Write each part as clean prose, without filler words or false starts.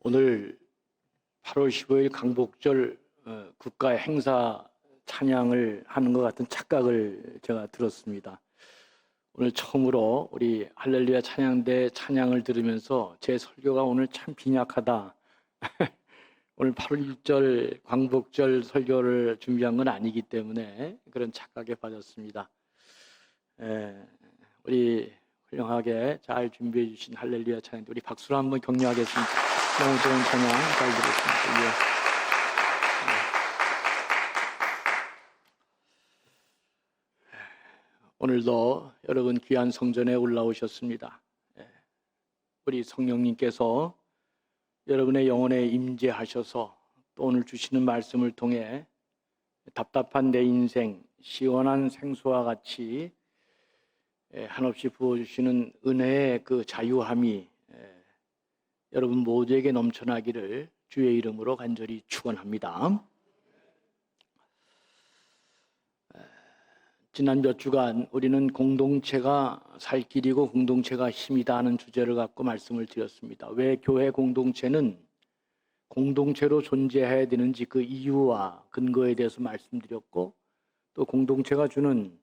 오늘 8월 15일 광복절 국가 행사 찬양을 하는 것 같은 착각을 제가 들었습니다. 오늘 처음으로 우리 할렐루야 찬양대 찬양을 들으면서 제 설교가 오늘 참 빈약하다. 오늘 8월 1절 광복절 설교를 준비한 건 아니기 때문에 그런 착각에 빠졌습니다. 우리 훌륭하게 잘 준비해 주신 할렐루야 찬양, 우리 박수로 한번 격려하겠습니다. 너무 좋은 찬양 잘 들었습니다. 예. 오늘도 여러분 귀한 성전에 올라오셨습니다. 우리 성령님께서 여러분의 영혼에 임재하셔서 또 오늘 주시는 말씀을 통해 답답한 내 인생 시원한 생수와 같이 한없이 부어주시는 은혜의 그 자유함이 여러분 모두에게 넘쳐나기를 주의 이름으로 간절히 축원합니다. 지난 몇 주간 우리는 공동체가 살 길이고 공동체가 힘이다 하는 주제를 갖고 말씀을 드렸습니다. 왜 교회 공동체는 공동체로 존재해야 되는지 그 이유와 근거에 대해서 말씀드렸고, 또 공동체가 주는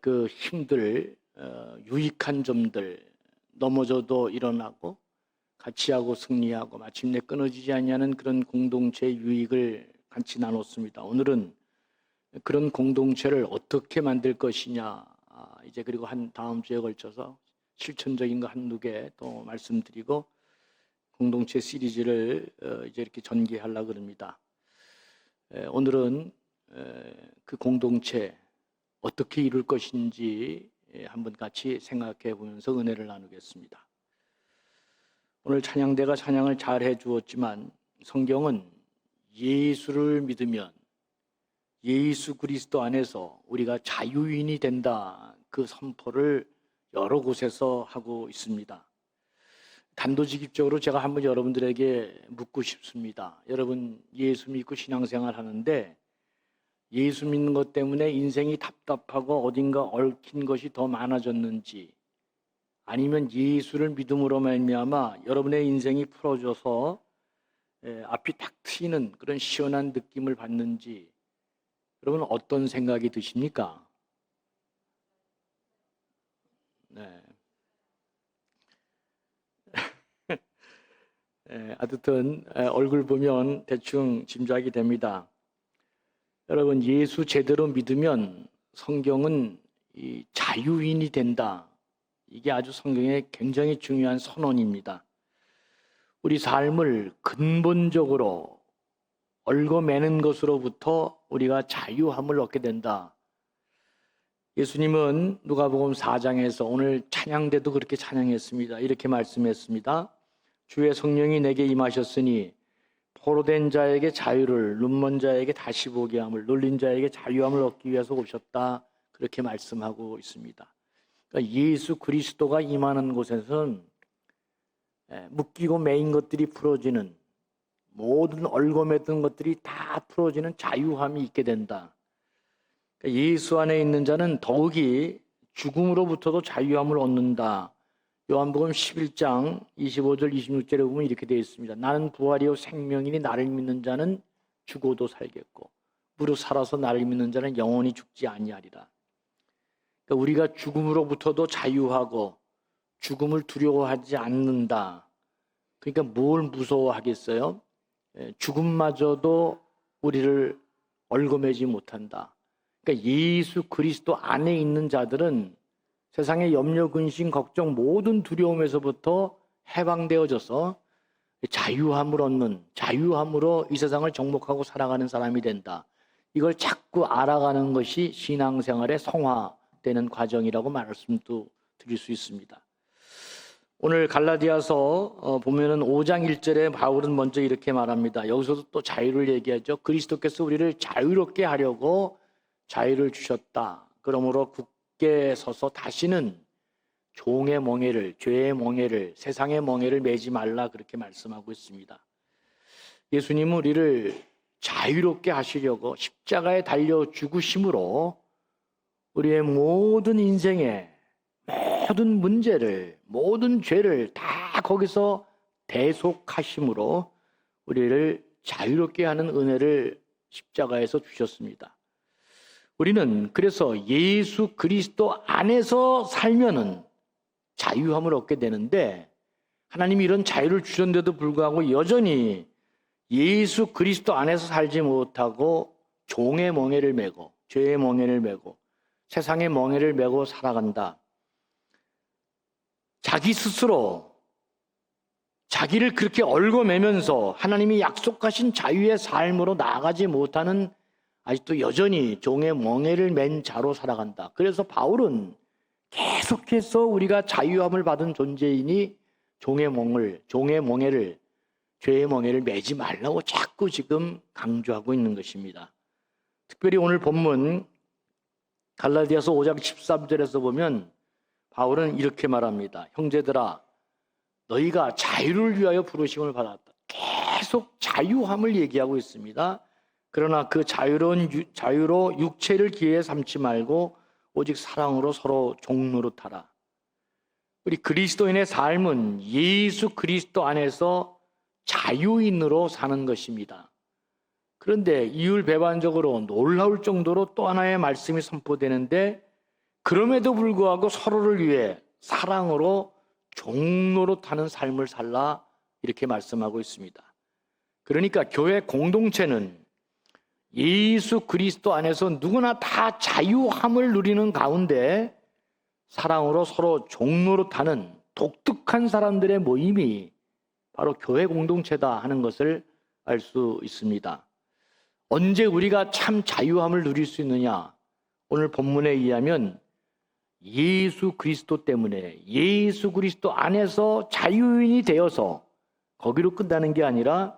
그 힘들, 유익한 점들, 넘어져도 일어나고 같이 하고 승리하고 마침내 끊어지지 않냐는 그런 공동체의 유익을 같이 나눴습니다. 오늘은 그런 공동체를 어떻게 만들 것이냐, 이제 그리고 한 다음 주에 걸쳐서 실천적인 거 한두 개 또 말씀드리고 공동체 시리즈를 이제 이렇게 전개하려고 합니다. 오늘은 그 공동체 어떻게 이룰 것인지 한번 같이 생각해 보면서 은혜를 나누겠습니다. 오늘 찬양대가 찬양을 잘 해주었지만 성경은 예수를 믿으면 예수 그리스도 안에서 우리가 자유인이 된다, 그 선포를 여러 곳에서 하고 있습니다. 단도직입적으로 제가 한번 여러분들에게 묻고 싶습니다. 여러분 예수 믿고 신앙생활 하는데 예수 믿는 것 때문에 인생이 답답하고 어딘가 얽힌 것이 더 많아졌는지, 아니면 예수를 믿음으로 말미암아 여러분의 인생이 풀어져서 앞이 탁 트이는 그런 시원한 느낌을 받는지, 여러분 어떤 생각이 드십니까? 네. 하여튼 얼굴 보면 대충 짐작이 됩니다. 여러분 예수 제대로 믿으면 성경은 이 자유인이 된다. 이게 아주 성경의 굉장히 중요한 선언입니다. 우리 삶을 근본적으로 얽어매는 것으로부터 우리가 자유함을 얻게 된다. 예수님은 누가복음 4장에서 오늘 찬양대도 그렇게 찬양했습니다. 이렇게 말씀했습니다. 주의 성령이 내게 임하셨으니 포로된 자에게 자유를, 눈먼 자에게 다시 보게 함을, 눌린 자에게 자유함을 얻기 위해서 오셨다. 그렇게 말씀하고 있습니다. 그러니까 예수 그리스도가 임하는 곳에서는 묶이고 매인 것들이 풀어지는, 모든 얽어맸던 것들이 다 풀어지는 자유함이 있게 된다. 그러니까 예수 안에 있는 자는 더욱이 죽음으로부터도 자유함을 얻는다. 요한복음 11장 25절 26절에 보면 이렇게 되어 있습니다. 나는 부활이요 생명이니 나를 믿는 자는 죽어도 살겠고 무릇 살아서 나를 믿는 자는 영원히 죽지 아니하리라. 그러니까 우리가 죽음으로부터도 자유하고 죽음을 두려워하지 않는다. 그러니까 뭘 무서워하겠어요? 죽음마저도 우리를 얽어매지 못한다. 그러니까 예수 그리스도 안에 있는 자들은 세상의 염려, 근심, 걱정 모든 두려움에서부터 해방되어져서 자유함을 얻는, 자유함으로 이 세상을 정복하고 살아가는 사람이 된다. 이걸 자꾸 알아가는 것이 신앙생활의 성화되는 과정이라고 말씀도 드릴 수 있습니다. 오늘 갈라디아서 보면은 5장 1절에 바울은 먼저 이렇게 말합니다. 여기서도 또 자유를 얘기하죠. 그리스도께서 우리를 자유롭게 하려고 자유를 주셨다. 그러므로 굳게 서서 다시는 종의 멍에를, 죄의 멍에를, 세상의 멍에를 매지 말라, 그렇게 말씀하고 있습니다. 예수님은 우리를 자유롭게 하시려고 십자가에 달려 죽으심으로 우리의 모든 인생에 모든 문제를, 모든 죄를 다 거기서 대속하심으로 우리를 자유롭게 하는 은혜를 십자가에서 주셨습니다. 우리는 그래서 예수 그리스도 안에서 살면은 자유함을 얻게 되는데, 하나님이 이런 자유를 주셨는데도 불구하고 여전히 예수 그리스도 안에서 살지 못하고 종의 멍에를 메고 죄의 멍에를 메고 세상의 멍에를 메고 살아간다. 자기 스스로 자기를 그렇게 얽어매면서 하나님이 약속하신 자유의 삶으로 나아가지 못하는, 아직도 여전히 종의 멍에를 맨 자로 살아간다. 그래서 바울은 계속해서 우리가 자유함을 받은 존재이니 종의 멍에를, 죄의 멍에를 매지 말라고 자꾸 지금 강조하고 있는 것입니다. 특별히 오늘 본문 갈라디아서 5장 13절에서 보면 바울은 이렇게 말합니다. 형제들아, 너희가 자유를 위하여 부르심을 받았다. 계속 자유함을 얘기하고 있습니다. 그러나 그 자유로 육체를 기회에 삼지 말고 오직 사랑으로 서로 종노릇하라. 우리 그리스도인의 삶은 예수 그리스도 안에서 자유인으로 사는 것입니다. 그런데 이율배반적으로 놀라울 정도로 또 하나의 말씀이 선포되는데, 그럼에도 불구하고 서로를 위해 사랑으로 종노릇하는 삶을 살라, 이렇게 말씀하고 있습니다. 그러니까 교회 공동체는 예수 그리스도 안에서 누구나 다 자유함을 누리는 가운데 사랑으로 서로 종노릇하는 독특한 사람들의 모임이 바로 교회 공동체다 하는 것을 알 수 있습니다. 언제 우리가 참 자유함을 누릴 수 있느냐? 오늘 본문에 의하면 예수 그리스도 때문에, 예수 그리스도 안에서 자유인이 되어서 거기로 끝나는 게 아니라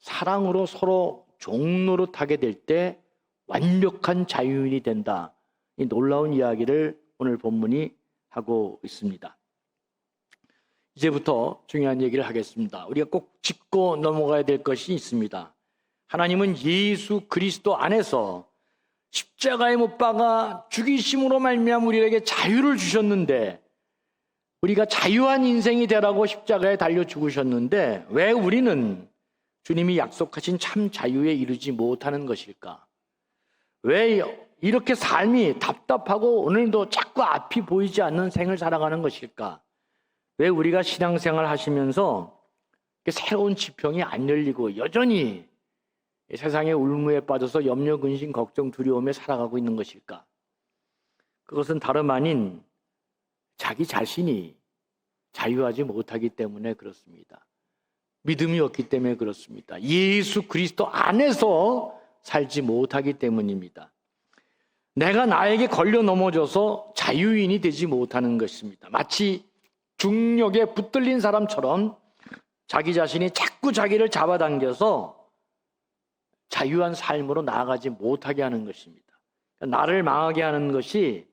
사랑으로 서로 종노릇하게 될 때 완벽한 자유인이 된다. 이 놀라운 이야기를 오늘 본문이 하고 있습니다. 이제부터 중요한 얘기를 하겠습니다. 우리가 꼭 짚고 넘어가야 될 것이 있습니다. 하나님은 예수 그리스도 안에서 십자가에 못 박아 죽이심으로 말미암아 우리에게 자유를 주셨는데, 우리가 자유한 인생이 되라고 십자가에 달려 죽으셨는데 왜 우리는 주님이 약속하신 참 자유에 이르지 못하는 것일까? 왜 이렇게 삶이 답답하고 오늘도 자꾸 앞이 보이지 않는 생을 살아가는 것일까? 왜 우리가 신앙생활 하시면서 새로운 지평이 안 열리고 여전히 세상의 울무에 빠져서 염려, 근심, 걱정, 두려움에 살아가고 있는 것일까? 그것은 다름 아닌 자기 자신이 자유하지 못하기 때문에 그렇습니다. 믿음이 없기 때문에 그렇습니다. 예수 그리스도 안에서 살지 못하기 때문입니다. 내가 나에게 걸려 넘어져서 자유인이 되지 못하는 것입니다. 마치 중력에 붙들린 사람처럼 자기 자신이 자꾸 자기를 잡아당겨서 자유한 삶으로 나아가지 못하게 하는 것입니다. 나를 망하게 하는 것이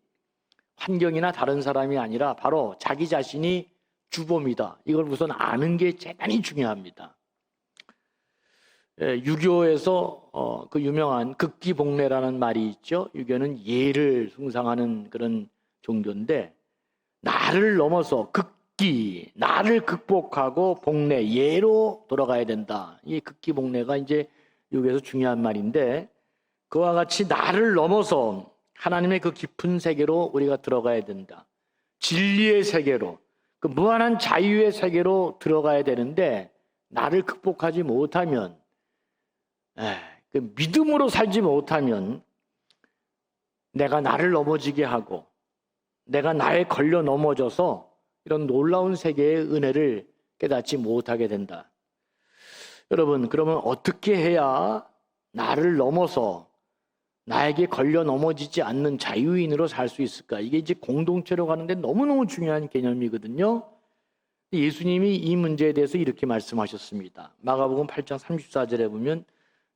환경이나 다른 사람이 아니라 바로 자기 자신이 주범이다. 이걸 우선 아는 게 대단히 중요합니다. 유교에서 그 유명한 극기복례라는 말이 있죠. 유교는 예를 숭상하는 그런 종교인데, 나를 넘어서 나를 극복하고 복례, 예로 돌아가야 된다. 이 극기복례가 이제 유교에서 중요한 말인데, 그와 같이 나를 넘어서 하나님의 그 깊은 세계로 우리가 들어가야 된다. 진리의 세계로, 그 무한한 자유의 세계로 들어가야 되는데, 나를 극복하지 못하면, 그 믿음으로 살지 못하면 내가 나를 넘어지게 하고 내가 나에 걸려 넘어져서 이런 놀라운 세계의 은혜를 깨닫지 못하게 된다. 여러분, 그러면 어떻게 해야 나를 넘어서 나에게 걸려 넘어지지 않는 자유인으로 살 수 있을까? 이게 이제 공동체로 가는데 너무너무 중요한 개념이거든요. 예수님이 이 문제에 대해서 이렇게 말씀하셨습니다. 마가복음 8장 34절에 보면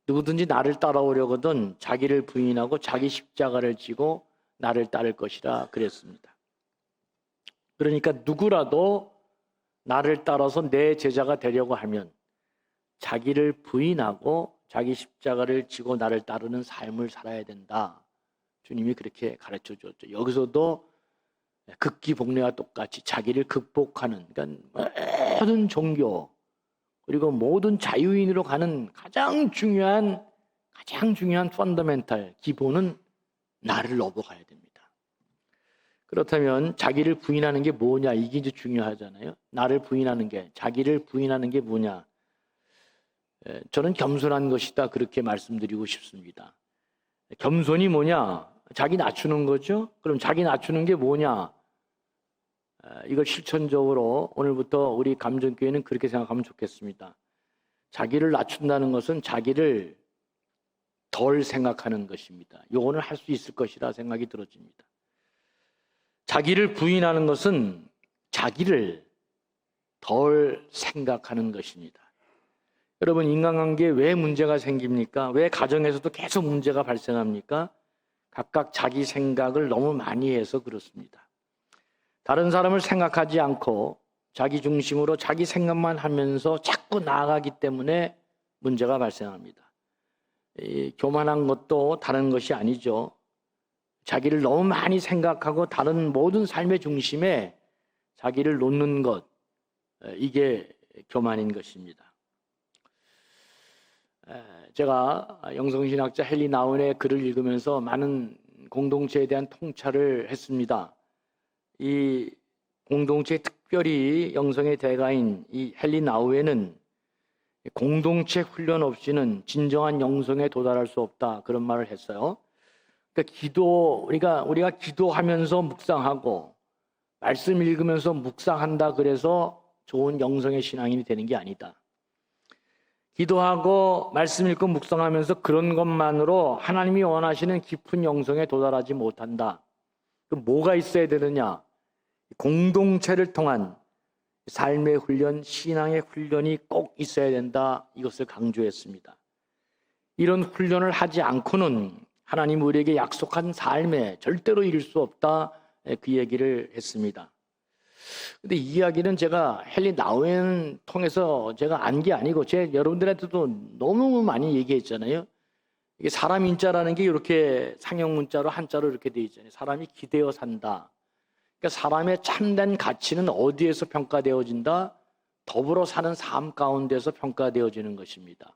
누구든지 나를 따라오려거든 자기를 부인하고 자기 십자가를 지고 나를 따를 것이라 그랬습니다. 그러니까 누구라도 나를 따라서 내 제자가 되려고 하면 자기를 부인하고 자기 십자가를 지고 나를 따르는 삶을 살아야 된다. 주님이 그렇게 가르쳐 줬죠. 여기서도 극기복례와 똑같이 자기를 극복하는, 그러니까 모든 종교, 그리고 모든 자유인으로 가는 가장 중요한 펀더멘탈 기본은 나를 넘어가야 됩니다. 그렇다면 자기를 부인하는 게 뭐냐, 이게 이제 중요하잖아요. 나를 부인하는 게, 자기를 부인하는 게 뭐냐. 저는 겸손한 것이다, 그렇게 말씀드리고 싶습니다. 겸손이 뭐냐? 자기 낮추는 거죠. 그럼 자기 낮추는 게 뭐냐? 이걸 실천적으로 오늘부터 우리 감정교회는 그렇게 생각하면 좋겠습니다. 자기를 낮춘다는 것은 자기를 덜 생각하는 것입니다. 요거는 할 수 있을 것이라 생각이 들어집니다. 자기를 부인하는 것은 자기를 덜 생각하는 것입니다. 여러분, 인간관계에 왜 문제가 생깁니까? 왜 가정에서도 계속 문제가 발생합니까? 각각 자기 생각을 너무 많이 해서 그렇습니다. 다른 사람을 생각하지 않고 자기 중심으로 자기 생각만 하면서 자꾸 나아가기 때문에 문제가 발생합니다. 교만한 것도 다른 것이 아니죠. 자기를 너무 많이 생각하고 다른 모든 삶의 중심에 자기를 놓는 것, 이게 교만인 것입니다. 제가 영성신학자 헨리 나운의 글을 읽으면서 많은 공동체에 대한 통찰을 했습니다. 이 공동체, 특별히 영성의 대가인 이 헨리 나우에는 공동체 훈련 없이는 진정한 영성에 도달할 수 없다, 그런 말을 했어요. 그러니까 우리가 기도하면서 묵상하고 말씀 읽으면서 묵상한다 그래서 좋은 영성의 신앙인이 되는 게 아니다. 기도하고 말씀 읽고 묵상하면서 그런 것만으로 하나님이 원하시는 깊은 영성에 도달하지 못한다. 그럼 뭐가 있어야 되느냐? 공동체를 통한 삶의 훈련, 신앙의 훈련이 꼭 있어야 된다, 이것을 강조했습니다. 이런 훈련을 하지 않고는 하나님 우리에게 약속한 삶에 절대로 이룰 수 없다, 그 얘기를 했습니다. 근데 이 이야기는 제가 헨리 나우엔 통해서 제가 안 게 아니고 여러분들한테도 너무 많이 얘기했잖아요. 이게 사람 인자라는 게 이렇게 상형 문자로 한자로 이렇게 돼 있잖아요. 사람이 기대어 산다. 그러니까 사람의 참된 가치는 어디에서 평가되어진다? 더불어 사는 삶 가운데서 평가되어지는 것입니다.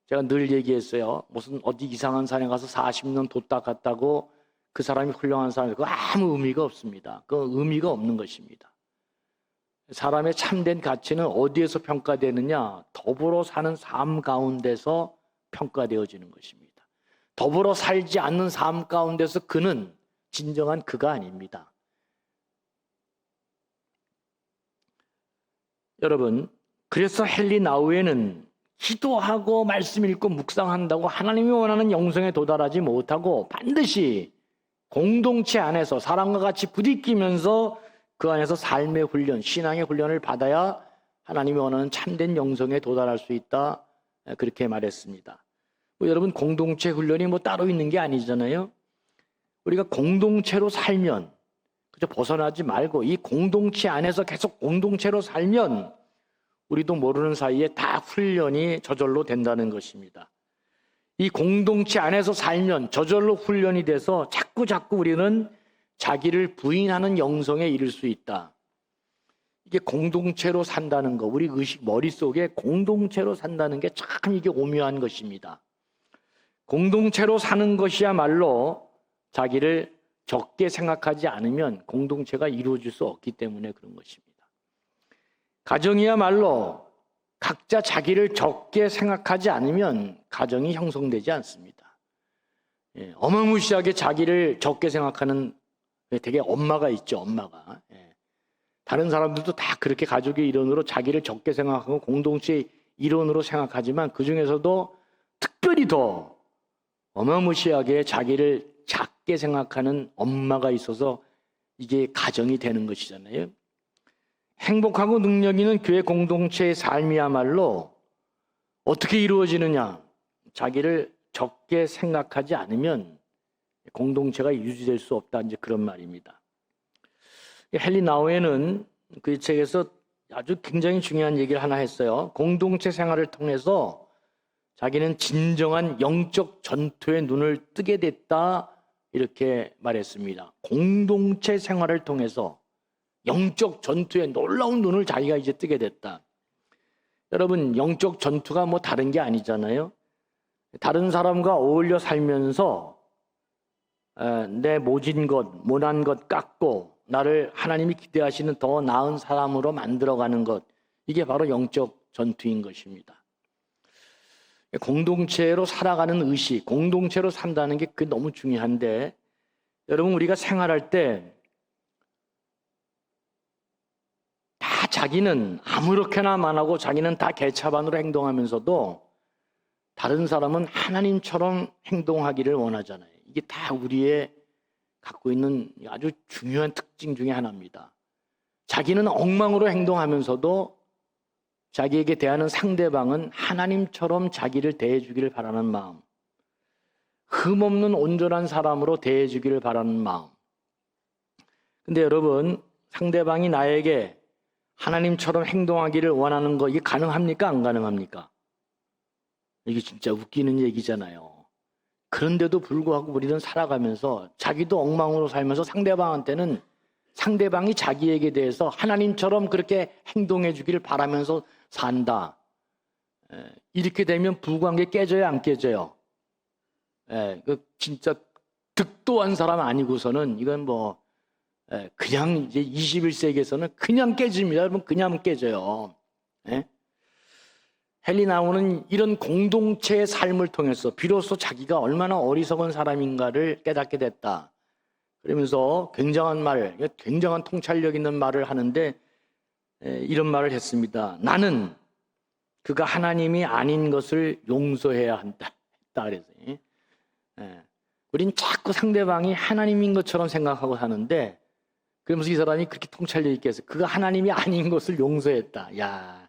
제가 늘 얘기했어요. 무슨 어디 이상한 산에 가서 40년 돛다 갔다고 그 사람이 훌륭한 사람이, 그거 아무 의미가 없습니다. 그 의미가 없는 것입니다. 사람의 참된 가치는 어디에서 평가되느냐? 더불어 사는 삶 가운데서 평가되어지는 것입니다. 더불어 살지 않는 삶 가운데서 그는 진정한 그가 아닙니다. 여러분, 그래서 헨리 나우에는 기도하고 말씀 읽고 묵상한다고 하나님이 원하는 영성에 도달하지 못하고 반드시 공동체 안에서 사람과 같이 부딪히면서 그 안에서 삶의 훈련, 신앙의 훈련을 받아야 하나님이 원하는 참된 영성에 도달할 수 있다, 그렇게 말했습니다. 여러분, 공동체 훈련이 따로 있는 게 아니잖아요. 우리가 공동체로 살면, 그저 벗어나지 말고 이 공동체 안에서 계속 공동체로 살면 우리도 모르는 사이에 다 훈련이 저절로 된다는 것입니다. 이 공동체 안에서 살면 저절로 훈련이 돼서 자꾸 우리는 자기를 부인하는 영성에 이를 수 있다. 이게 공동체로 산다는 거, 우리 머릿속에 공동체로 산다는 게 참 이게 오묘한 것입니다. 공동체로 사는 것이야말로 자기를 적게 생각하지 않으면 공동체가 이루어질 수 없기 때문에 그런 것입니다. 가정이야말로 각자 자기를 적게 생각하지 않으면 가정이 형성되지 않습니다. 어마무시하게 자기를 적게 생각하는 되게 엄마가 있죠, 엄마가. 다른 사람들도 다 그렇게 가족의 일원으로 자기를 적게 생각하고 공동체의 일원으로 생각하지만 그 중에서도 특별히 더 어마무시하게 자기를 작게 생각하는 엄마가 있어서 이게 가정이 되는 것이잖아요. 행복하고 능력 있는 교회 공동체의 삶이야말로 어떻게 이루어지느냐? 자기를 적게 생각하지 않으면 공동체가 유지될 수 없다, 이제 그런 말입니다. 헨리 나우에는 그 책에서 아주 굉장히 중요한 얘기를 하나 했어요. 공동체 생활을 통해서 자기는 진정한 영적 전투의 눈을 뜨게 됐다, 이렇게 말했습니다. 공동체 생활을 통해서 영적 전투의 놀라운 눈을 자기가 이제 뜨게 됐다. 여러분, 영적 전투가 뭐 다른 게 아니잖아요. 다른 사람과 어울려 살면서 내 모진 것, 못난 것 깎고 나를 하나님이 기대하시는 더 나은 사람으로 만들어가는 것, 이게 바로 영적 전투인 것입니다. 공동체로 살아가는 의식, 공동체로 산다는 게 그게 너무 중요한데, 여러분, 우리가 생활할 때 다 자기는 아무렇게나만 하고 자기는 다 개차반으로 행동하면서도 다른 사람은 하나님처럼 행동하기를 원하잖아요. 이게 다 우리의 갖고 있는 아주 중요한 특징 중에 하나입니다. 자기는 엉망으로 행동하면서도 자기에게 대하는 상대방은 하나님처럼 자기를 대해주기를 바라는 마음, 흠없는 온전한 사람으로 대해주기를 바라는 마음. 근데 여러분, 상대방이 나에게 하나님처럼 행동하기를 원하는 거, 이게 가능합니까? 안 가능합니까? 이게 진짜 웃기는 얘기잖아요. 그런데도 불구하고 우리는 살아가면서 자기도 엉망으로 살면서 상대방한테는 상대방이 자기에게 대해서 하나님처럼 그렇게 행동해 주기를 바라면서 산다. 이렇게 되면 부부관계 깨져요, 안 깨져요? 그 진짜 득도한 사람 아니고서는 이건 뭐 그냥 이제 21세기에서는 그냥 깨집니다. 여러분, 그냥 깨져요. 헬리나우는 이런 공동체의 삶을 통해서 비로소 자기가 얼마나 어리석은 사람인가를 깨닫게 됐다. 그러면서 굉장한 말, 굉장한 통찰력 있는 말을 하는데 이런 말을 했습니다. 나는 그가 하나님이 아닌 것을 용서해야 한다. 그래서 우린 자꾸 상대방이 하나님인 것처럼 생각하고 사는데, 그러면서 이 사람이 그렇게 통찰력 있게 해서 그가 하나님이 아닌 것을 용서했다. 야,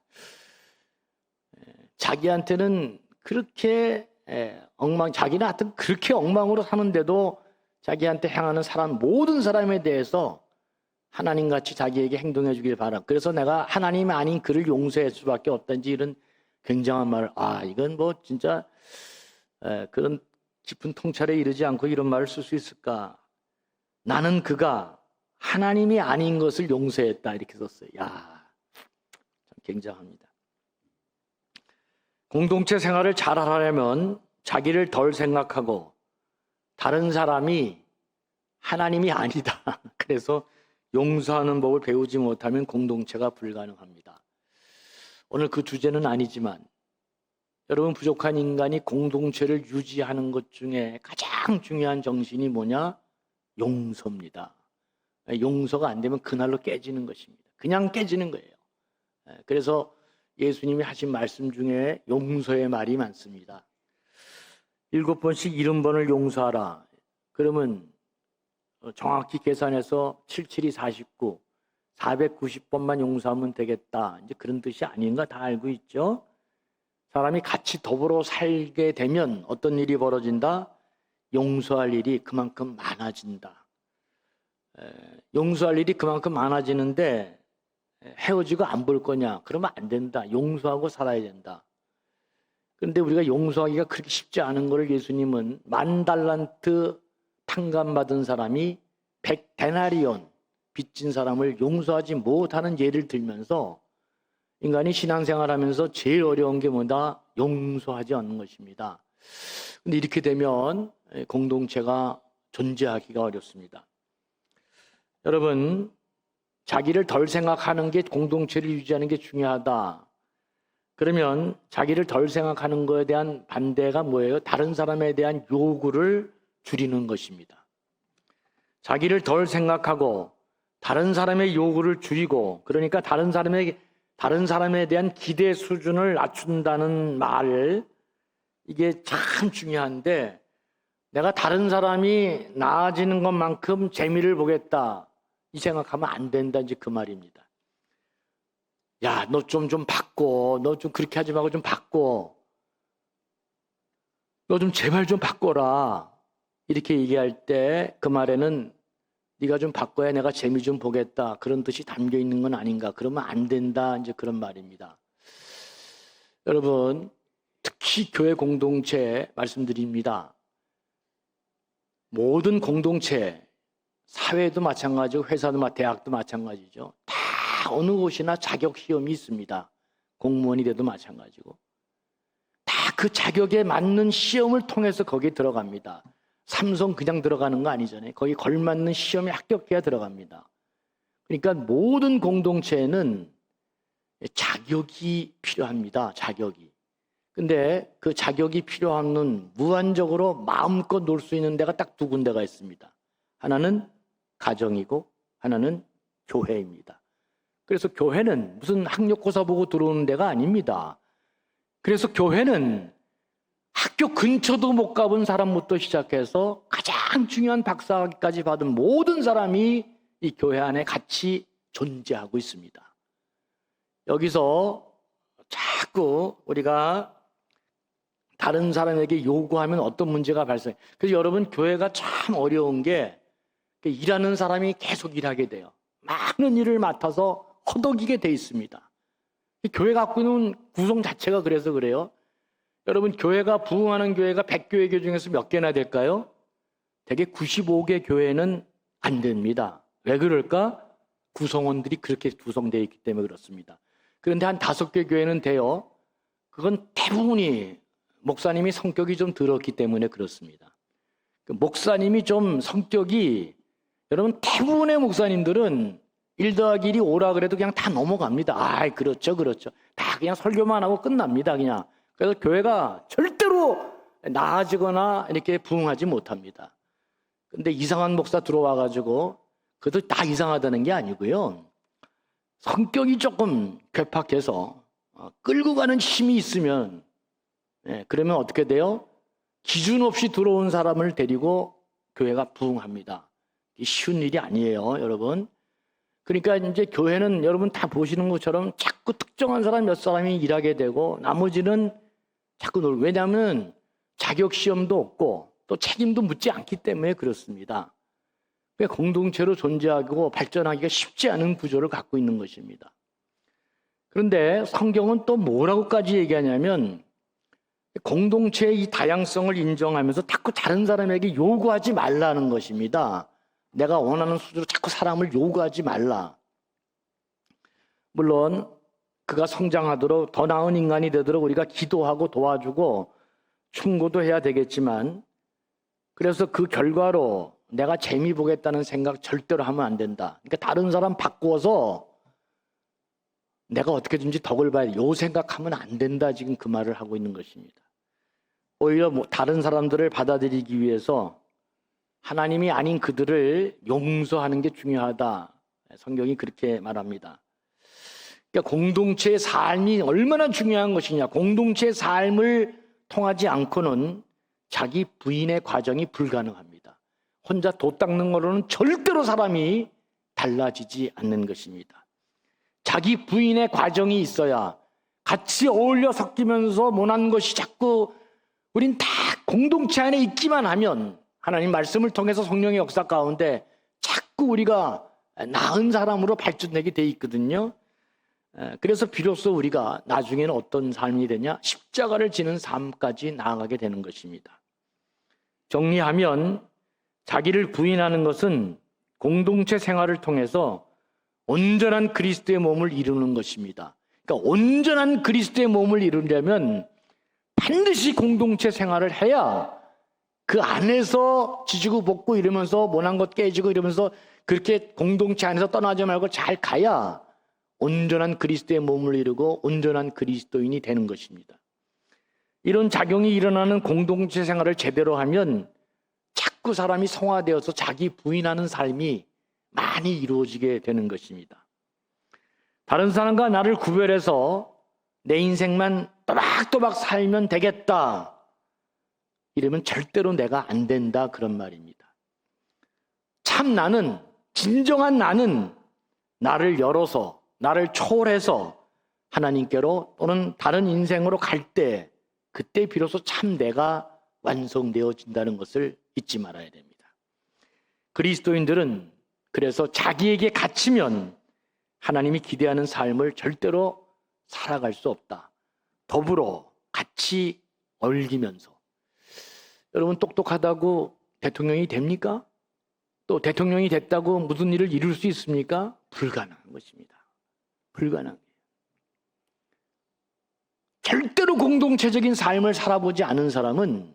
자기한테는 그렇게 자기는 하여튼 그렇게 엉망으로 사는데도 자기한테 행하는 사람, 모든 사람에 대해서 하나님같이 자기에게 행동해 주길 바라. 그래서 내가 하나님 아닌 그를 용서할 수밖에 없다든지, 이런 굉장한 말. 이건 뭐 진짜 그런 깊은 통찰에 이르지 않고 이런 말을 쓸 수 있을까? 나는 그가 하나님이 아닌 것을 용서했다, 이렇게 썼어요. 야, 참 굉장합니다. 공동체 생활을 잘 하려면 자기를 덜 생각하고 다른 사람이 하나님이 아니다. 그래서 용서하는 법을 배우지 못하면 공동체가 불가능합니다. 오늘 그 주제는 아니지만 여러분, 부족한 인간이 공동체를 유지하는 것 중에 가장 중요한 정신이 뭐냐? 용서입니다. 용서가 안 되면 그날로 깨지는 것입니다. 그냥 깨지는 거예요. 그래서 예수님이 하신 말씀 중에 용서의 말이 많습니다. 7번씩 70번을 용서하라. 그러면 정확히 계산해서 77이 49, 490번만 용서하면 되겠다. 이제 그런 뜻이 아닌가 다 알고 있죠? 사람이 같이 더불어 살게 되면 어떤 일이 벌어진다? 용서할 일이 그만큼 많아진다. 용서할 일이 그만큼 많아지는데 헤어지고 안 볼 거냐? 그러면 안 된다. 용서하고 살아야 된다. 그런데 우리가 용서하기가 그렇게 쉽지 않은 것을 예수님은 10,000달란트 탕감받은 사람이 100데나리온 빚진 사람을 용서하지 못하는 예를 들면서 인간이 신앙생활하면서 제일 어려운 게 뭐다? 용서하지 않는 것입니다. 그런데 이렇게 되면 공동체가 존재하기가 어렵습니다. 여러분, 자기를 덜 생각하는 게 공동체를 유지하는 게 중요하다. 그러면 자기를 덜 생각하는 것에 대한 반대가 뭐예요? 다른 사람에 대한 요구를 줄이는 것입니다. 자기를 덜 생각하고 다른 사람의 요구를 줄이고, 그러니까 다른 사람에 대한 기대 수준을 낮춘다는 말, 이게 참 중요한데, 내가 다른 사람이 나아지는 것만큼 재미를 보겠다, 이 생각하면 안 된다, 이제 그 말입니다. 야, 너 좀 바꿔. 너 좀 그렇게 하지 말고 좀 바꿔. 너 좀 제발 좀 바꿔라. 이렇게 얘기할 때 그 말에는 네가 좀 바꿔야 내가 재미 좀 보겠다, 그런 뜻이 담겨 있는 건 아닌가. 그러면 안 된다, 이제 그런 말입니다. 여러분, 특히 교회 공동체 말씀드립니다. 모든 공동체, 사회도 마찬가지고 회사도 대학도 마찬가지죠. 다 어느 곳이나 자격 시험이 있습니다. 공무원이 돼도 마찬가지고 다 그 자격에 맞는 시험을 통해서 거기에 들어갑니다. 삼성 그냥 들어가는 거 아니잖아요. 거기 걸맞는 시험에 합격해야 들어갑니다. 그러니까 모든 공동체에는 자격이 필요합니다. 자격이. 근데 그 자격이 필요한 무한적으로 마음껏 놀 수 있는 데가 딱 두 군데가 있습니다. 하나는 가정이고 하나는 교회입니다. 그래서 교회는 무슨 학력고사 보고 들어오는 데가 아닙니다. 그래서 교회는 학교 근처도 못 가본 사람부터 시작해서 가장 중요한 박사학위까지 받은 모든 사람이 이 교회 안에 같이 존재하고 있습니다. 여기서 자꾸 우리가 다른 사람에게 요구하면 어떤 문제가 발생해요. 그래서 여러분, 교회가 참 어려운 게 일하는 사람이 계속 일하게 돼요. 많은 일을 맡아서 허덕이게 돼 있습니다. 교회가 갖고 있는 구성 자체가 그래서 그래요. 여러분, 교회가 부흥하는 교회가 100교회 중에서 몇 개나 될까요? 대개 95개 교회는 안 됩니다. 왜 그럴까? 구성원들이 그렇게 구성되어 있기 때문에 그렇습니다. 그런데 한 5개 교회는 돼요. 그건 대부분이 목사님이 성격이 좀 더럽기 때문에 그렇습니다. 목사님이 좀 성격이, 여러분, 대부분의 목사님들은 1 더하기 1이 5라 그래도 그냥 다 넘어갑니다. 아이, 그렇죠. 다 그냥 설교만 하고 끝납니다, 그냥. 그래서 교회가 절대로 나아지거나 이렇게 부흥하지 못합니다. 근데 이상한 목사 들어와가지고, 그것도 다 이상하다는 게 아니고요. 성격이 조금 괴팍해서 끌고 가는 힘이 있으면, 그러면 어떻게 돼요? 기준 없이 들어온 사람을 데리고 교회가 부흥합니다. 쉬운 일이 아니에요, 여러분. 그러니까 이제 교회는 여러분 다 보시는 것처럼 자꾸 특정한 사람 몇 사람이 일하게 되고 나머지는 자꾸 왜냐하면 자격 시험도 없고 또 책임도 묻지 않기 때문에 그렇습니다. 공동체로 존재하고 발전하기가 쉽지 않은 구조를 갖고 있는 것입니다. 그런데 성경은 또 뭐라고까지 얘기하냐면 공동체의 이 다양성을 인정하면서 자꾸 다른 사람에게 요구하지 말라는 것입니다. 내가 원하는 수준으로 자꾸 사람을 요구하지 말라. 물론 그가 성장하도록 더 나은 인간이 되도록 우리가 기도하고 도와주고 충고도 해야 되겠지만, 그래서 그 결과로 내가 재미 보겠다는 생각 절대로 하면 안 된다. 그러니까 다른 사람 바꾸어서 내가 어떻게든지 덕을 봐야 돼. 요 생각하면 안 된다. 지금 그 말을 하고 있는 것입니다. 오히려 다른 사람들을 받아들이기 위해서 하나님이 아닌 그들을 용서하는 게 중요하다. 성경이 그렇게 말합니다. 그러니까 공동체의 삶이 얼마나 중요한 것이냐. 공동체의 삶을 통하지 않고는 자기 부인의 과정이 불가능합니다. 혼자 돛 닦는 거로는 절대로 사람이 달라지지 않는 것입니다. 자기 부인의 과정이 있어야 같이 어울려 섞이면서 모난 것이 자꾸 우린 다 공동체 안에 있기만 하면 하나님 말씀을 통해서 성령의 역사 가운데 자꾸 우리가 나은 사람으로 발전되게 돼 있거든요. 그래서 비로소 우리가 나중에는 어떤 삶이 되냐? 십자가를 지는 삶까지 나아가게 되는 것입니다. 정리하면 자기를 부인하는 것은 공동체 생활을 통해서 온전한 그리스도의 몸을 이루는 것입니다. 그러니까 온전한 그리스도의 몸을 이루려면 반드시 공동체 생활을 해야 그 안에서 지지고 볶고 이러면서 모난 것 깨지고 이러면서 그렇게 공동체 안에서 떠나지 말고 잘 가야 온전한 그리스도의 몸을 이루고 온전한 그리스도인이 되는 것입니다. 이런 작용이 일어나는 공동체 생활을 제대로 하면 자꾸 사람이 성화되어서 자기 부인하는 삶이 많이 이루어지게 되는 것입니다. 다른 사람과 나를 구별해서 내 인생만 또박또박 살면 되겠다, 이러면 절대로 내가 안 된다, 그런 말입니다. 참 나는, 진정한 나는 나를 열어서, 나를 초월해서 하나님께로 또는 다른 인생으로 갈 때, 그때 비로소 참 내가 완성되어진다는 것을 잊지 말아야 됩니다. 그리스도인들은 그래서 자기에게 갇히면 하나님이 기대하는 삶을 절대로 살아갈 수 없다. 더불어 같이 얽히면서. 여러분, 똑똑하다고 대통령이 됩니까? 또 대통령이 됐다고 무슨 일을 이룰 수 있습니까? 불가능한 것입니다. 불가능해요. 절대로 공동체적인 삶을 살아보지 않은 사람은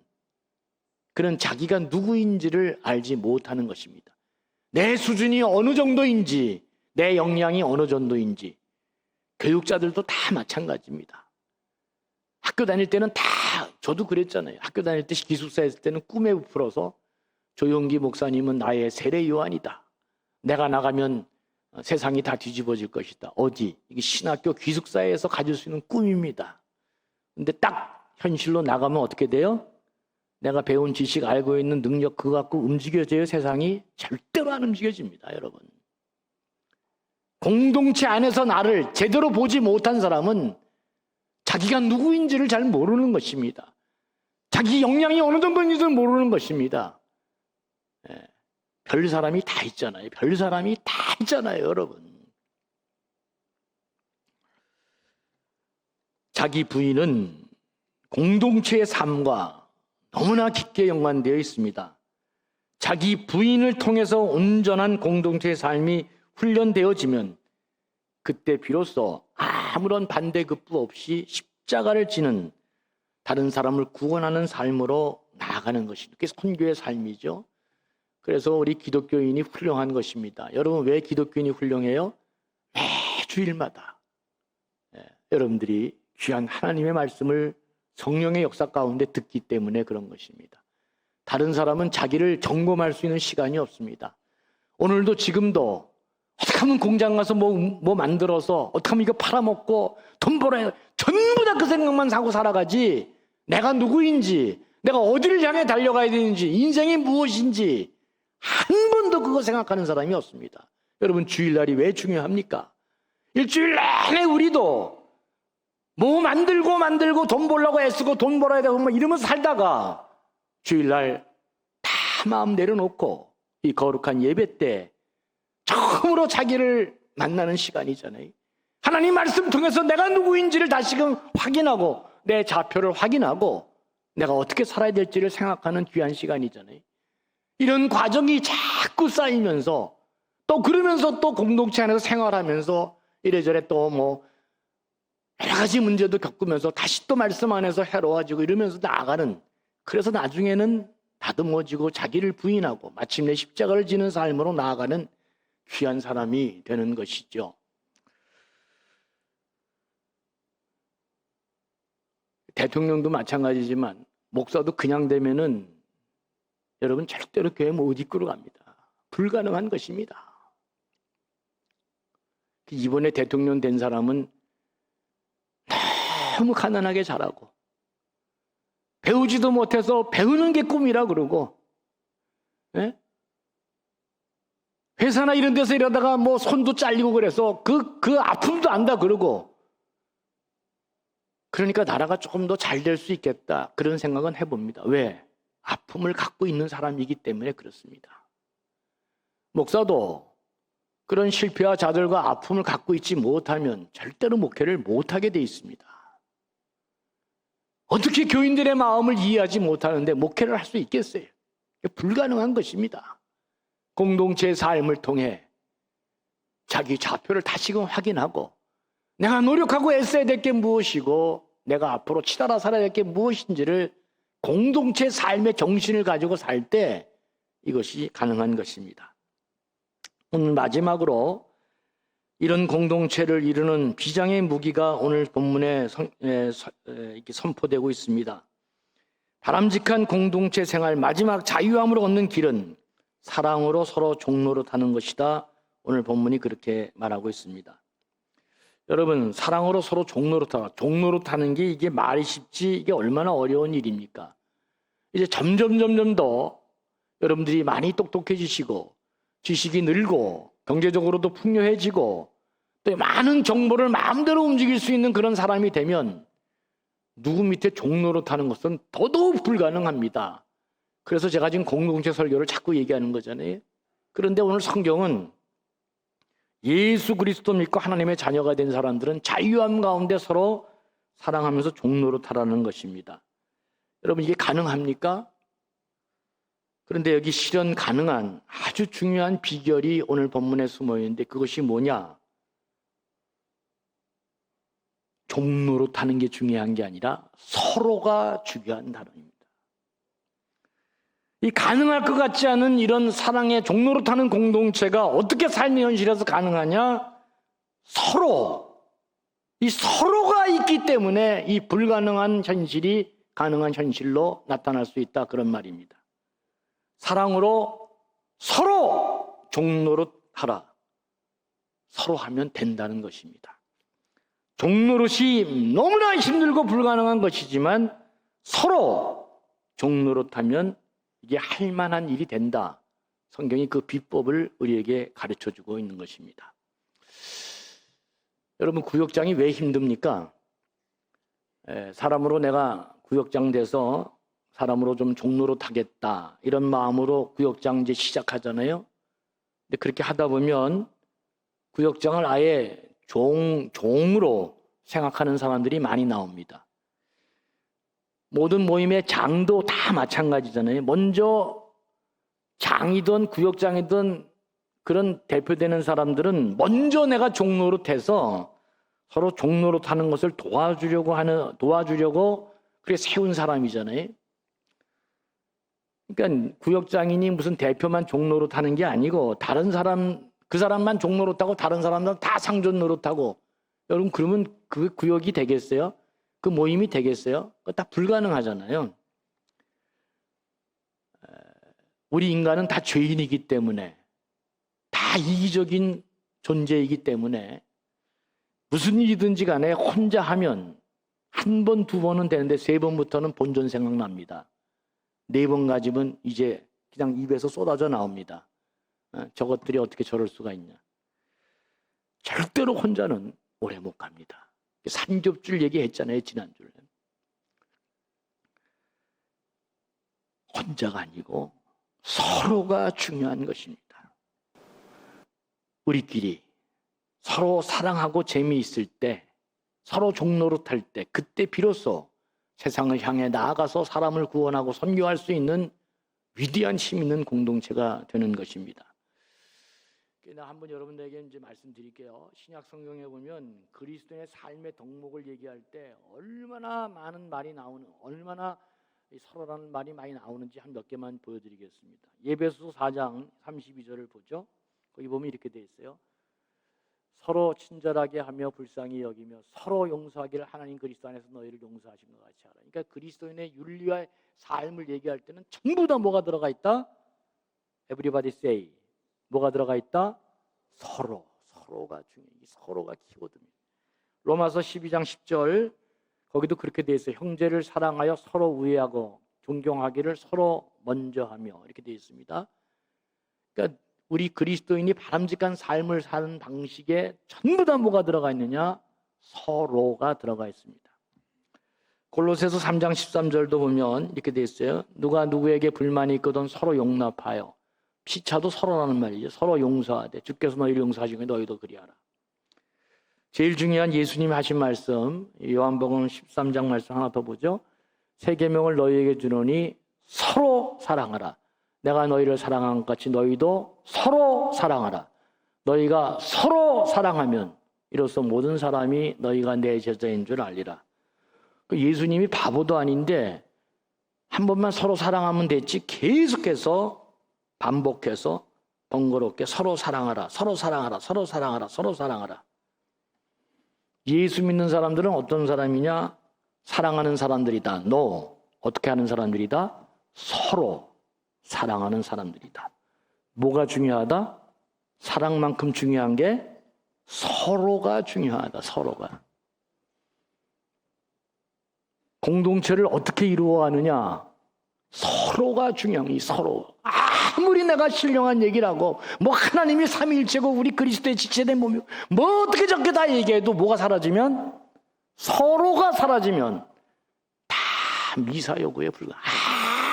그는 자기가 누구인지를 알지 못하는 것입니다. 내 수준이 어느 정도인지, 내 역량이 어느 정도인지. 교육자들도 다 마찬가지입니다. 학교 다닐 때는 다, 저도 그랬잖아요. 학교 다닐 때 기숙사 했을 때는 꿈에 부풀어서 조용기 목사님은 나의 세례 요한이다. 내가 나가면 세상이 다 뒤집어질 것이다. 어디? 이게 신학교 기숙사에서 가질 수 있는 꿈입니다. 근데 딱 현실로 나가면 어떻게 돼요? 내가 배운 지식, 알고 있는 능력 그거 갖고 움직여져요. 세상이 절대로 안 움직여집니다. 여러분. 공동체 안에서 나를 제대로 보지 못한 사람은 자기가 누구인지를 잘 모르는 것입니다. 자기 역량이 어느 정도인지를 모르는 것입니다. 별 사람이 다 있잖아요. 별 사람이 다 있잖아요, 여러분. 자기 부인은 공동체의 삶과 너무나 깊게 연관되어 있습니다. 자기 부인을 통해서 온전한 공동체의 삶이 훈련되어지면 그때 비로소 아무런 반대급부 없이 십자가를 지는 다른 사람을 구원하는 삶으로 나아가는 것입니다. 그게 선교의 삶이죠. 그래서 우리 기독교인이 훌륭한 것입니다. 여러분 왜 기독교인이 훌륭해요? 매 주일마다 여러분들이 귀한 하나님의 말씀을 성령의 역사 가운데 듣기 때문에 그런 것입니다. 다른 사람은 자기를 점검할 수 있는 시간이 없습니다. 오늘도 지금도 어떻게 하면 공장 가서 뭐 만들어서 어떻게 하면 이거 팔아먹고 돈 벌어야 전부 다 그 생각만 하고 살아가지. 내가 누구인지, 내가 어디를 향해 달려가야 되는지, 인생이 무엇인지 한 번도 그거 생각하는 사람이 없습니다. 여러분 주일날이 왜 중요합니까? 일주일 내내 우리도 뭐 만들고 돈 벌려고 애쓰고 돈 벌어야 되고 뭐 이러면서 살다가 주일날 다 마음 내려놓고 이 거룩한 예배 때 처음으로 자기를 만나는 시간이잖아요. 하나님 말씀 통해서 내가 누구인지를 다시금 확인하고 내 좌표를 확인하고 내가 어떻게 살아야 될지를 생각하는 귀한 시간이잖아요. 이런 과정이 자꾸 쌓이면서 또 그러면서 또 공동체 안에서 생활하면서 이래저래 또 뭐 여러 가지 문제도 겪으면서 다시 또 말씀 안에서 해로워지고 이러면서 나아가는, 그래서 나중에는 다듬어지고 자기를 부인하고 마침내 십자가를 지는 삶으로 나아가는 귀한 사람이 되는 것이죠. 대통령도 마찬가지지만 목사도 그냥 되면은 여러분 절대로 교회 못 이끌어 갑니다. 불가능한 것입니다. 이번에 대통령 된 사람은 너무 가난하게 자라고 배우지도 못해서 배우는 게 꿈이라 그러고, 예? 회사나 이런 데서 이러다가 뭐 손도 잘리고 그래서 그 아픔도 안다 그러고, 그러니까 나라가 조금 더 잘 될 수 있겠다 그런 생각은 해봅니다. 왜? 아픔을 갖고 있는 사람이기 때문에 그렇습니다. 목사도 그런 실패와 좌절과 아픔을 갖고 있지 못하면 절대로 목회를 못하게 돼 있습니다. 어떻게 교인들의 마음을 이해하지 못하는데 목회를 할 수 있겠어요? 불가능한 것입니다. 공동체의 삶을 통해 자기 좌표를 다시금 확인하고 내가 노력하고 애써야 될 게 무엇이고 내가 앞으로 치달아 살아야 될 게 무엇인지를 공동체 삶의 정신을 가지고 살 때 이것이 가능한 것입니다. 오늘 마지막으로 이런 공동체를 이루는 비장의 무기가 오늘 본문에 이렇게 선포되고 있습니다. 바람직한 공동체 생활 마지막 자유함으로 얻는 길은 사랑으로 서로 종노릇하는 것이다. 오늘 본문이 그렇게 말하고 있습니다. 여러분, 사랑으로 서로 종노릇하는 게 이게 말이 쉽지 이게 얼마나 어려운 일입니까? 이제 점점 더 여러분들이 많이 똑똑해지시고 지식이 늘고 경제적으로도 풍요해지고 또 많은 정보를 마음대로 움직일 수 있는 그런 사람이 되면 누구 밑에 종노릇하는 것은 더더욱 불가능합니다. 그래서 제가 지금 공동체 설교를 자꾸 얘기하는 거잖아요. 그런데 오늘 성경은 예수 그리스도 믿고 하나님의 자녀가 된 사람들은 자유함 가운데 서로 사랑하면서 종노릇하라는 것입니다. 여러분 이게 가능합니까? 그런데 여기 실현 가능한 아주 중요한 비결이 오늘 본문에 숨어 있는데 그것이 뭐냐? 종로로 타는 게 중요한 게 아니라 서로가 중요한 단어입니다. 이 가능할 것 같지 않은 이런 사랑의 종로로 타는 공동체가 어떻게 삶의 현실에서 가능하냐? 이 서로가 있기 때문에 이 불가능한 현실이 가능한 현실로 나타날 수 있다, 그런 말입니다. 사랑으로 서로 종로로 하라. 서로 하면 된다는 것입니다. 종노릇이 너무나 힘들고 불가능한 것이지만 서로 종노릇 하면 이게 할 만한 일이 된다. 성경이 그 비법을 우리에게 가르쳐주고 있는 것입니다. 여러분, 구역장이 왜 힘듭니까? 사람으로 내가 구역장 돼서 사람으로 좀 종노릇 하겠다, 이런 마음으로 구역장 이제 시작하잖아요. 근데 그렇게 하다 보면 구역장을 아예 종으로 생각하는 사람들이 많이 나옵니다. 모든 모임의 장도 다 마찬가지잖아요. 먼저 장이든 구역장이든 그런 대표되는 사람들은 먼저 내가 종노릇해서 서로 종노릇하는 것을 도와주려고 그렇게 세운 사람이잖아요. 그러니까 구역장이니 무슨 대표만 종노릇하는 게 아니고 다른 사람, 그 사람만 종노릇하고 다른 사람들은 다 상전 노릇하고, 여러분 그러면 그 구역이 되겠어요? 그 모임이 되겠어요? 그거 다 불가능하잖아요. 우리 인간은 다 죄인이기 때문에, 다 이기적인 존재이기 때문에 무슨 일이든지 간에 혼자 하면 한 번, 두 번은 되는데 세 번부터는 본전 생각납니다. 네 번 가지면 이제 그냥 입에서 쏟아져 나옵니다. 저것들이 어떻게 저럴 수가 있냐. 절대로 혼자는 오래 못 갑니다. 삼겹줄 얘기했잖아요, 지난주에. 혼자가 아니고 서로가 중요한 것입니다. 우리끼리 서로 사랑하고 재미있을 때, 서로 종노릇할 때, 그때 비로소 세상을 향해 나아가서 사람을 구원하고 선교할 수 있는 위대한 힘 있는 공동체가 되는 것입니다. 한번 여러분들에게 이제 말씀드릴게요. 신약 성경에 보면 그리스도인의 삶의 덕목을 얘기할 때 얼마나 많은 말이 나오는, 얼마나 서로라는 말이 많이 나오는지 한 몇 개만 보여드리겠습니다. 에베소서 4장 32절을 보죠. 거기 보면 이렇게 돼 있어요. 서로 친절하게 하며 불쌍히 여기며 서로 용서하기를 하나님 그리스도 안에서 너희를 용서하신 것 같이 하라. 그러니까 그리스도인의 윤리와 삶을 얘기할 때는 전부 다 뭐가 들어가 있다? Everybody say. 뭐가 들어가 있다? 서로가 중요해. 서로가 키워드입니다. 로마서 12장 10절 거기도 그렇게 돼 있어요. 형제를 사랑하여 서로 우애하고 존경하기를 서로 먼저 하며, 이렇게 돼 있습니다. 그러니까 우리 그리스도인이 바람직한 삶을 사는 방식에 전부 다 뭐가 들어가 있느냐? 서로가 들어가 있습니다. 골로새서 3장 13절도 보면 이렇게 돼 있어요. 누가 누구에게 불만이 있거든 서로 용납하여. 피차도 서로라는 말이죠. 서로 용서하되 주께서 너희를 용서하신 게 너희도 그리하라. 제일 중요한 예수님이 하신 말씀, 요한복음 13장 말씀 하나 더 보죠. 새 계명을 너희에게 주노니 서로 사랑하라. 내가 너희를 사랑한 것 같이 너희도 서로 사랑하라. 너희가 서로 사랑하면 이로써 모든 사람이 너희가 내 제자인 줄 알리라. 예수님이 바보도 아닌데 한 번만 서로 사랑하면 됐지, 계속해서 반복해서 번거롭게 서로 사랑하라, 서로 사랑하라, 서로 사랑하라, 서로 사랑하라. 예수 믿는 사람들은 어떤 사람이냐? 사랑하는 사람들이다. No. 어떻게 하는 사람들이다? 서로 사랑하는 사람들이다. 뭐가 중요하다? 사랑만큼 중요한 게 서로가 중요하다. 서로가. 공동체를 어떻게 이루어가느냐? 서로가 중요한 게 서로. 아무리 내가 신령한 얘기를 하고 뭐 하나님이 삼위일체고 우리 그리스도의 지체된 몸이 뭐 어떻게 저렇게 다 얘기해도 뭐가 사라지면, 서로가 사라지면 다 미사여구에 불과,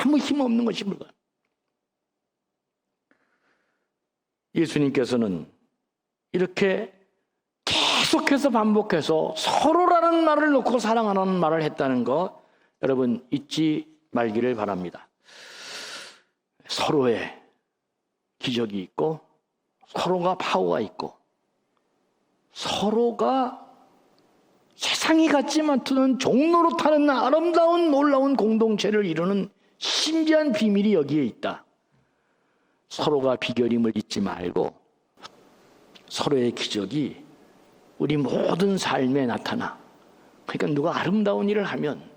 아무 힘없는 것이 불과. 예수님께서는 이렇게 계속해서 반복해서 서로라는 말을 놓고 사랑하라는 말을 했다는 거 여러분 잊지 말기를 바랍니다. 서로의 기적이 있고 서로가 파워가 있고 서로가 세상이 같지만은 종로로 타는 아름다운 놀라운 공동체를 이루는 신비한 비밀이 여기에 있다. 서로가 비결임을 잊지 말고 서로의 기적이 우리 모든 삶에 나타나. 그러니까 누가 아름다운 일을 하면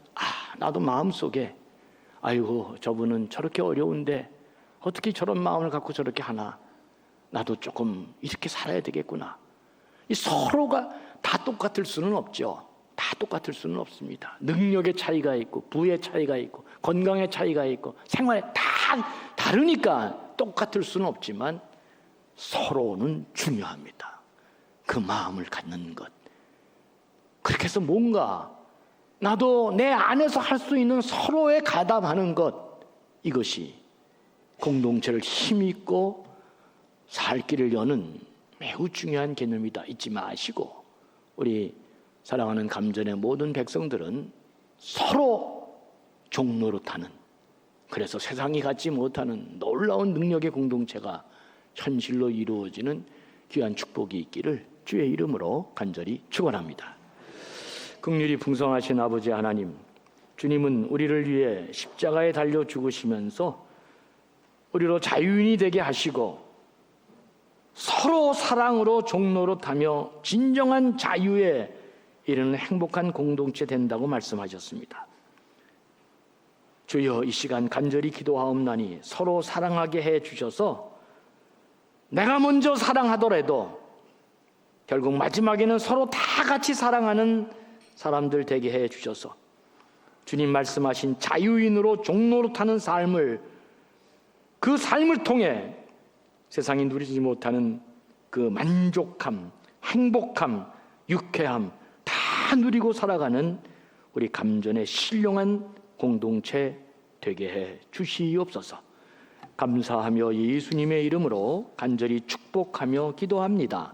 나도 마음속에 아이고 저분은 저렇게 어려운데 어떻게 저런 마음을 갖고 저렇게 하나. 나도 조금 이렇게 살아야 되겠구나. 이 서로가 다 똑같을 수는 없죠. 다 똑같을 수는 없습니다. 능력의 차이가 있고 부의 차이가 있고 건강의 차이가 있고 생활에 다 다르니까 똑같을 수는 없지만 서로는 중요합니다. 그 마음을 갖는 것. 그렇게 해서 뭔가 나도 내 안에서 할 수 있는 서로에 가담하는 것, 이것이 공동체를 힘있고 살 길을 여는 매우 중요한 개념이다. 잊지 마시고 우리 사랑하는 감전의 모든 백성들은 서로 종로로 타는, 그래서 세상이 갖지 못하는 놀라운 능력의 공동체가 현실로 이루어지는 귀한 축복이 있기를 주의 이름으로 간절히 축원합니다. 긍휼이 풍성하신 아버지 하나님, 주님은 우리를 위해 십자가에 달려 죽으시면서 우리로 자유인이 되게 하시고 서로 사랑으로 종로로 타며 진정한 자유에 이르는 행복한 공동체 된다고 말씀하셨습니다. 주여, 이 시간 간절히 기도하옵나니 서로 사랑하게 해 주셔서 내가 먼저 사랑하더라도 결국 마지막에는 서로 다 같이 사랑하는 사람들 되게 해 주셔서 주님 말씀하신 자유인으로 종로로 타는 삶을, 그 삶을 통해 세상이 누리지 못하는 그 만족함, 행복함, 유쾌함 다 누리고 살아가는 우리 감전의 신령한 공동체 되게 해 주시옵소서. 감사하며 예수님의 이름으로 간절히 축복하며 기도합니다.